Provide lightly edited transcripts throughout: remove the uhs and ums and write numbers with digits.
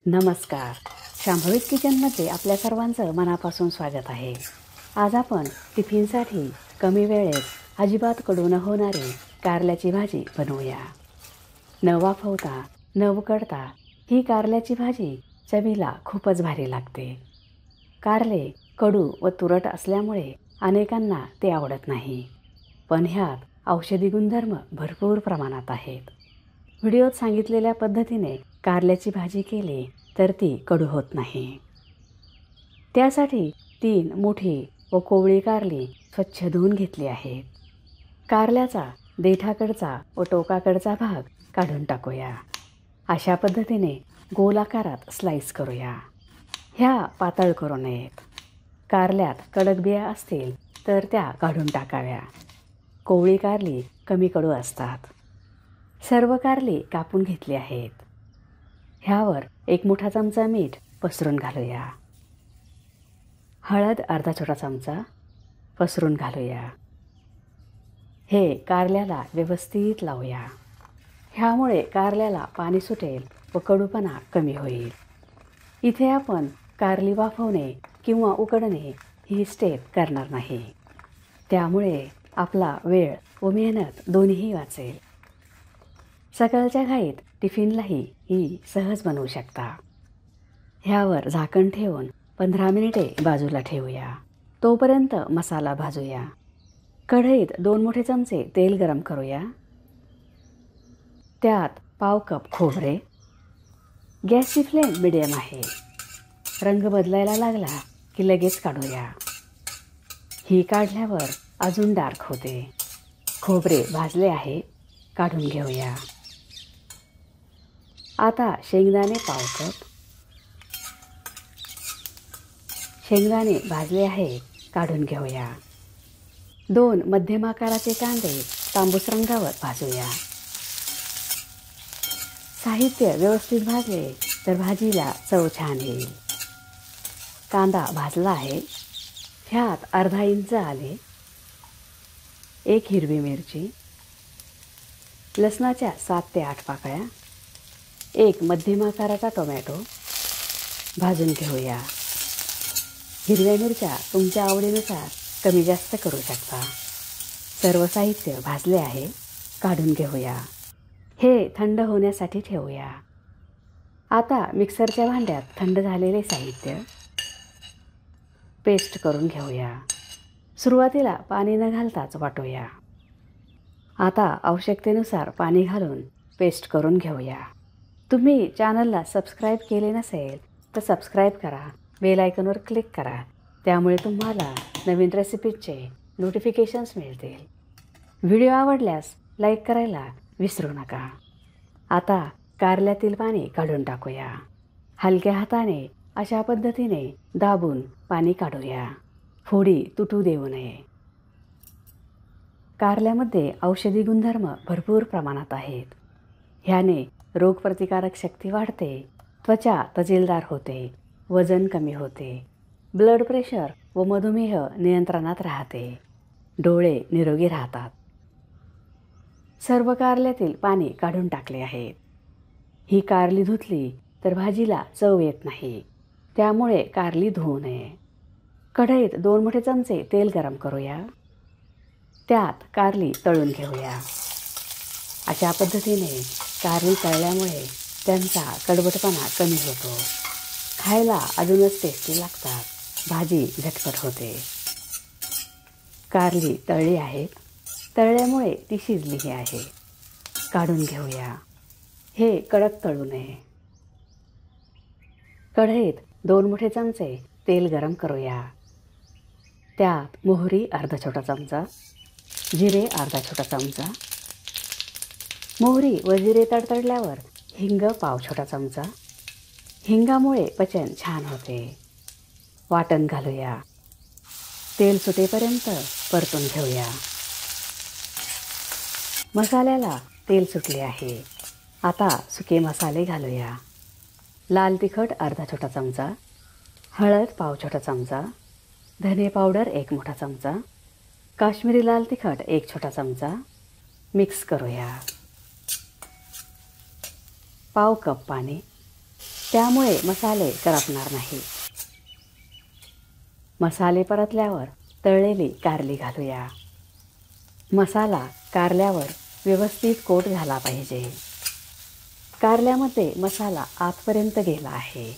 नमस्कार. शांभवीत किचनमध्ये आपल्या सर्वांचं मनापासून स्वागत आहे. आज आपण टिफिनसाठी कमी वेळेत अजिबात कडू न होणारी कारल्याची भाजी बनवूया. न वाफवता न उकडता ही कारल्याची भाजी चवीला खूपच भारी लागते. कारले कडू व तुरट असल्यामुळे अनेकांना ते आवडत नाही, पण ह्यात औषधी गुणधर्म भरपूर प्रमाणात आहेत. व्हिडिओत सांगितलेल्या पद्धतीने कारल्याची भाजी केली तर ती कडू होत नाही. त्यासाठी 3 मोठी व कोवळी कारली स्वच्छ धुवून घेतली आहेत. कारल्याचा देठाकडचा व टोकाकडचा भाग काढून टाकूया. अशा पद्धतीने गोल आकारात स्लाइस करूया. ह्या पातळ करू नयेत. कारल्यात कडक बिया असतील तर त्या काढून टाकाव्या. कोवळी कारली कमी कडू असतात. सर्व कारली कापून घेतली आहेत. ह्यावर 1 मोठा चमचा मीठ पसरून घालूया. हळद अर्धा छोटा चमचा पसरून घालूया. हे कारल्याला व्यवस्थित लावूया. ह्यामुळे कारल्याला पाणी सुटेल व कडूपणा कमी होईल. इथे आपण कारली वाफवणे किंवा उकडणे ही स्टेप करणार नाही. त्यामुळे आपला वेळ व मेहनत दोन्हीही वाचेल. सकाळच्या घाईत टिफिनलाही ही सहज बनवू शकता. ह्यावर झाकण ठेवून 15 मिनिटे बाजूला ठेवूया. तोपर्यंत मसाला भाजूया. कढईत 2 मोठे चमचे तेल गरम करूया. त्यात पाव कप खोबरे. गॅसची फ्लेम मिडियम आहे. रंग बदलायला लागला की लगेच काढूया. ही काढल्यावर अजून डार्क होते. खोबरे भाजले आहे, काढून घेऊया. आता शेंगदाणे पाव कप. शेंगदाणे भाजले आहे, काढून घेऊया. 2 मध्यम आकाराचे कांदे तांबूस रंगावर भाजूया. साहित्य व्यवस्थित भाजले तर भाजीला चव छान येईल. कांदा भाजला आहे. ह्यात अर्धा इंच आले, 1 हिरवी मिरची, लसणाच्या 7 ते 8 पाकळ्या, 1 मध्यम आकाराचा टोमॅटो भाजून घेऊया. हिरव्या मिरच्या तुमच्या आवडीनुसार कमी जास्त करू शकता. सर्व साहित्य भाजले आहे, काढून घेऊया. हे थंड होण्यासाठी ठेवूया. आता मिक्सरच्या भांड्यात थंड झालेले साहित्य पेस्ट करून घेऊया. सुरुवातीला पाणी न घालताच वाटूया. आता आवश्यकतेनुसार पाणी घालून पेस्ट करून घेऊया. तुम्ही चॅनलला सबस्क्राईब केले नसेल तर सबस्क्राईब करा. बेल आयकॉनवर क्लिक करा. त्यामुळे तुम्हाला नवीन रेसिपीजचे नोटिफिकेशन्स मिळतील. व्हिडिओ आवडल्यास लाईक करायला विसरू नका. आता कारल्यातील पाणी काढून टाकूया. हलक्या हाताने अशा पद्धतीने दाबून पाणी काढूया. फोडी तुटू देऊ नये. कारल्यामध्ये औषधी गुणधर्म भरपूर प्रमाणात आहेत. ह्याने रोगप्रतिकारक शक्ती वाढते, त्वचा तजेलदार होते, वजन कमी होते, ब्लड प्रेशर व मधुमेह नियंत्रणात राहते, डोळे निरोगी राहतात. सर्व कारल्यातील पाणी काढून टाकले आहेत. ही कारली धुतली तर भाजीला चव येत नाही. त्यामुळे कारली धुवू नये. कढईत 2 मोठे चमचे तेल गरम करूया. त्यात कारली तळून घेऊया. अशा पद्धतीने कारली तळल्यामुळे त्यांचा कडवटपणा कमी होतो. खायला अजूनच टेस्टी लागतात. भाजी झटपट होते. कारली तळली आहेत. तळल्यामुळे ती शिजलीही आहे. काढून घेऊया. हे कडक तळू नये. कढईत 2 मोठे चमचे तेल गरम करूया. त्यात मोहरी अर्धा छोटा चमचा, जिरे अर्धा छोटा चमचा. मोहरी व जिरे तडतडल्यावर हिंग पाव छोटा चमचा. हिंगामुळे पचन छान होते. वाटण घालूया. तेल सुटेपर्यंत परतून घेऊया. मसाल्याला तेल सुटले आहे. आता सुके मसाले घालूया. लाल तिखट अर्धा छोटा चमचा, हळद पाव छोटा चमचा, धने पावडर 1 मोठा चमचा, काश्मीरी लाल तिखट 1 छोटा चमचा. मिक्स करूया. पाव कप पाणी. त्यामुळे मसाले करपणार नाही. मसाले परतल्यावर तळलेली कारली घालूया. मसाला कारल्यावर व्यवस्थित कोट झाला पाहिजे. कारल्यामध्ये मसाला आतपर्यंत गेला आहे.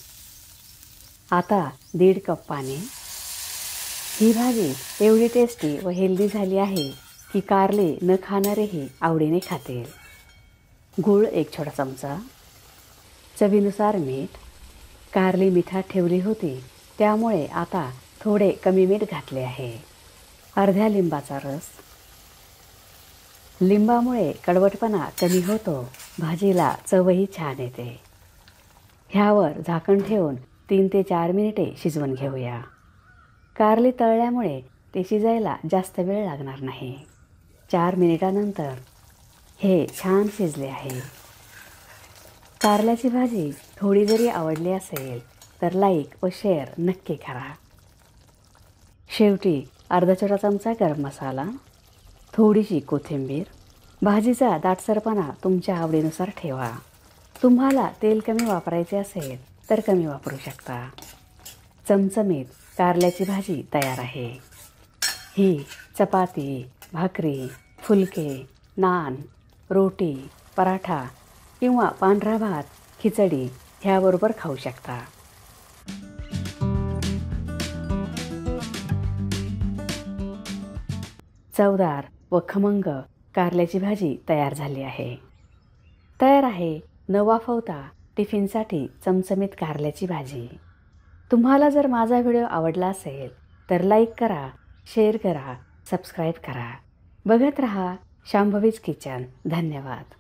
आता 1.5 कप पाणी. ही भाजी एवढी टेस्टी व हेल्दी झाली आहे की कारले न खाणारेही आवडीने खातील. गूळ 1 छोटा चमचा. चवीनुसार मीठ. कारली मिठात ठेवली होती त्यामुळे आता थोडे कमी मीठ घातले आहे. अर्ध्या लिंबाचा रस. लिंबामुळे कडवटपणा कमी होतो, भाजीला चवही छान येते. ह्यावर झाकण ठेवून 3 ते 4 मिनिटे शिजवून घेऊया. कारली तळल्यामुळे ते शिजायला जास्त वेळ लागणार नाही. 4 मिनिटानंतर हे छान शिजले आहे. कारल्याची भाजी थोडी जरी आवडली असेल तर लाईक व शेअर नक्की करा. शेवटी अर्धा छोटा चमचा गरम मसाला, थोडीशी कोथिंबीर. भाजीचा दाटसरपणा तुमच्या आवडीनुसार ठेवा. तुम्हाला तेल कमी वापरायचे असेल तर कमी वापरू शकता. चमचमीत कारल्याची भाजी तयार आहे. ही चपाती, भाकरी, फुलके, नान, रोटी, पराठा किंवा पांढरा भात, खिचडी ह्याबरोबर खाऊ शकता. चवदार व खमंग कारल्याची भाजी तयार झाली आहे. तयार आहे न वाफवता टिफिनसाठी चमचमीत कारल्याची भाजी. तुम्हाला जर माझा व्हिडिओ आवडला असेल तर लाईक करा, शेअर करा, सबस्क्राईब करा. बघत रहा शांभवीज किचन. धन्यवाद.